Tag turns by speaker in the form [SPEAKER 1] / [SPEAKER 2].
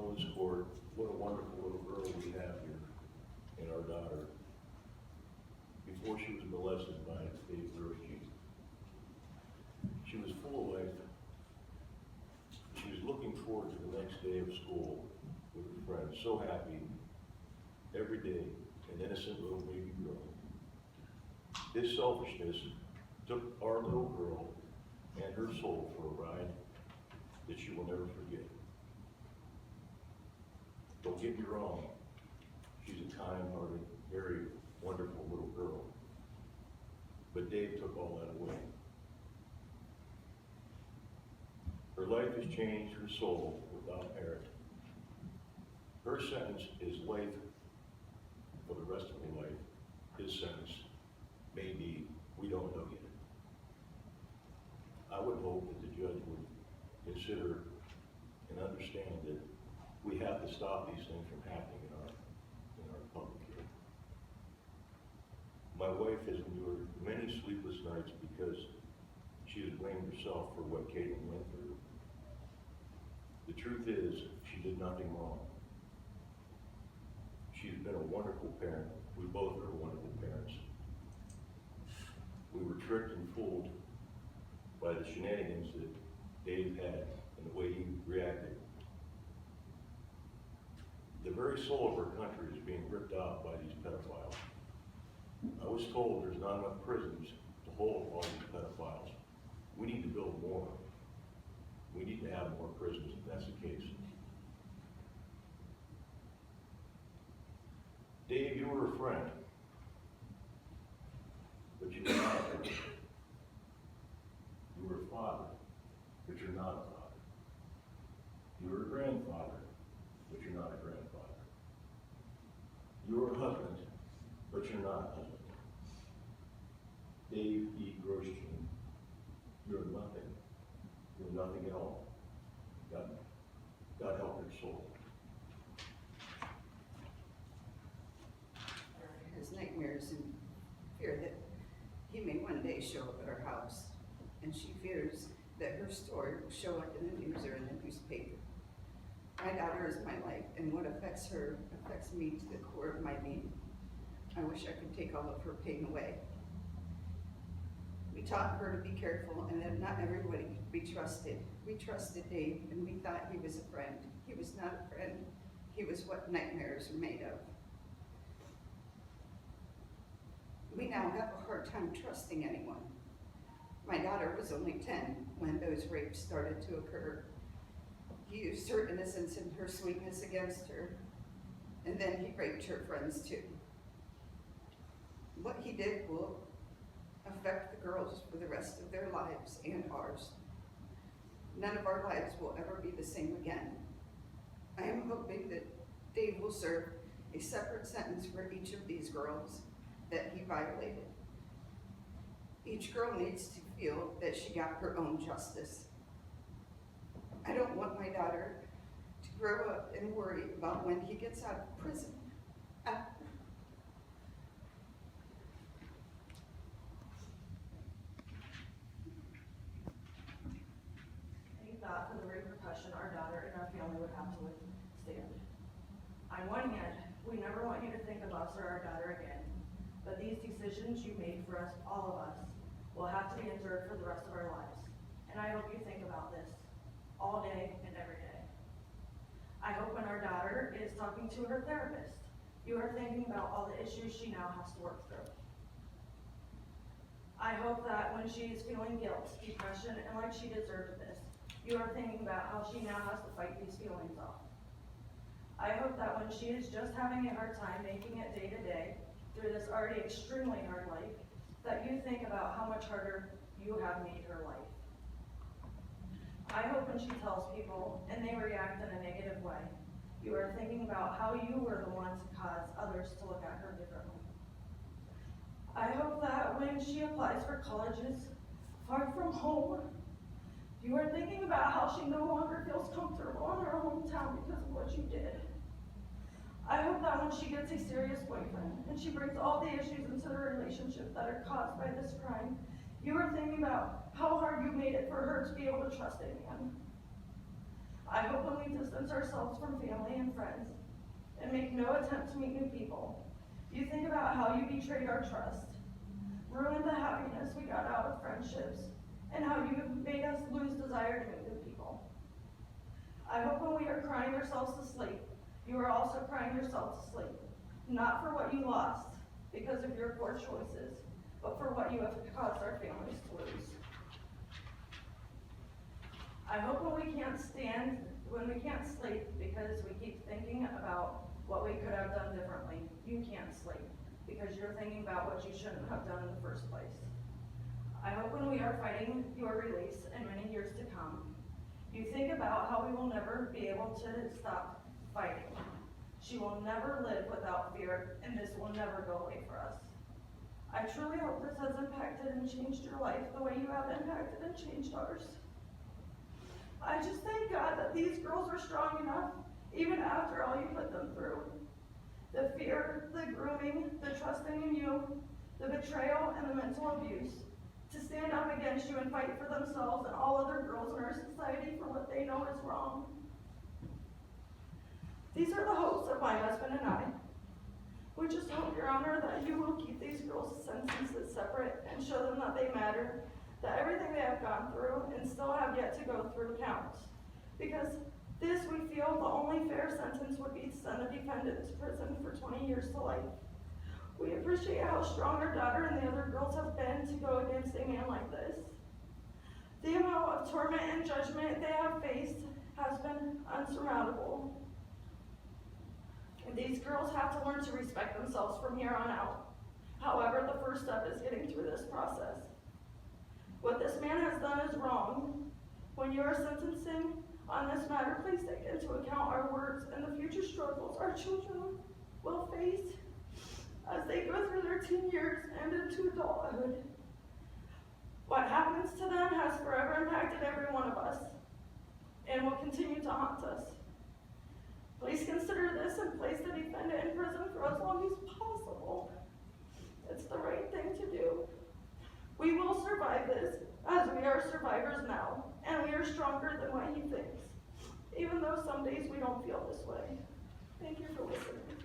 [SPEAKER 1] know this court, what a wonderful little girl we have here in our daughter. Before she was molested by Dave Grosjean, she was full of life. She was looking forward to the next day of school with her friends, so happy every day, an innocent little baby girl. This selfishness took our little girl and her soul for a ride that she will never forget. Don't get me wrong, she's a kind-hearted, very wonderful little girl. But Dave took all that away. Her life has changed, her soul without merit. Her sentence is life for the rest of her life. His sentence may be, we don't know yet. I would hope that the judge would consider and understand that we have to stop these things from happening in our public here. My wife has endured many sleepless nights because she has blamed herself for what Caitlin went through. The truth is, she did nothing wrong. She's been a wonderful parent. We both are wonderful parents. We were tricked and fooled by the shenanigans that Dave had and the way he reacted. The very soul of our country is being ripped out by these pedophiles. I was told there's not enough prisons to hold all these pedophiles. We need to build more. We need to have more prisons if that's the case. Dave, you were a friend, but you were not a friend. You were a father, but you're not a father. You were a grandfather, but you're not a grandfather. You were a husband, but you're not a husband. Dave E. Grosjean, you're nothing. You're nothing at all. God help your soul.
[SPEAKER 2] Has nightmares and fear that he may one day show up at her house, and she fears that her story will show up in the news or in the newspaper. My daughter is my life, and what affects her affects me to the core of my being. I wish I could take all of her pain away. We taught her to be careful and that not everybody could be trusted. We trusted Dave, and we thought he was a friend. He was not a friend. He was what nightmares are made of. We now have a hard time trusting anyone. My daughter was only 10 when those rapes started to occur. He used her innocence and her sweetness against her, and then he raped her friends too. What he did will affect the girls for the rest of their lives and ours. None of our lives will ever be the same again. I am hoping that Dave will serve a separate sentence for each of these girls that he violated. Each girl needs to feel that she got her own justice. I don't want my daughter to grow up and worry about when he gets out of prison.
[SPEAKER 3] Any thought for the repercussion our daughter and our family would have to withstand? On one hand, we never want you to think of us or our daughter again, but these decisions you made for us, all of us, will have to be endured for the rest of our lives. And I hope you think about this all day and every day. I hope when our daughter is talking to her therapist, you are thinking about all the issues she now has to work through. I hope that when she is feeling guilt, depression, and like she deserved this, you are thinking about how she now has to fight these feelings off. I hope that when she is just having a hard time making it day to day through this already extremely hard life, that you think about how much harder you have made her life. I hope when she tells people and they react in a negative way, you are thinking about how you were the ones who caused others to look at her differently. I hope that when she applies for colleges far from home, you are thinking about how she no longer feels comfortable in her hometown because of what you did. I hope that when she gets a serious boyfriend and she brings all the issues into the relationship that are caused by this crime, you are thinking about how hard you made it for her to be able to trust a man. I hope when we distance ourselves from family and friends and make no attempt to meet new people, you think about how you betrayed our trust, ruined the happiness we got out of friendships, and how you made us lose desire to meet new people. I hope when we are crying ourselves to sleep, you are also crying yourself to sleep, not for what you lost because of your poor choices, but for what you have caused our families to lose. I hope when we can't sleep because we keep thinking about what we could have done differently, you can't sleep because you're thinking about what you shouldn't have done in the first place. I hope when we are fighting your release in many years to come, you think about how we will never be able to stop fighting. She will never live without fear, and this will never go away for us. I truly hope this has impacted and changed your life the way you have impacted and changed ours. I just thank God that these girls are strong enough, even after all you put them through. The fear, the grooming, the trusting in you, the betrayal, and the mental abuse, to stand up against you and fight for themselves and all other girls in our society for what they know is wrong. These are the hopes of my husband and I. We just hope, Your Honor, that you will keep these girls' sentences separate and show them that they matter, that everything they have gone through and still have yet to go through counts. Because this, we feel, the only fair sentence would be to send the defendant to prison for 20 years to life. We appreciate how strong our daughter and the other girls have been to go against a man like this. The amount of torment and judgment they have faced has been unsurmountable. And these girls have to learn to respect themselves from here on out. However, the first step is getting through this process. What this man has done is wrong. When you are sentencing on this matter, please take into account our words and the future struggles our children will face as they go through their teen years and into adulthood. What happens to them has forever impacted every one of us and will continue to haunt us. Please consider this and place the defendant in prison for as long as possible. It's the right thing to do. We will survive this, as we are survivors now, and we are stronger than what he thinks, even though some days we don't feel this way. Thank you for listening.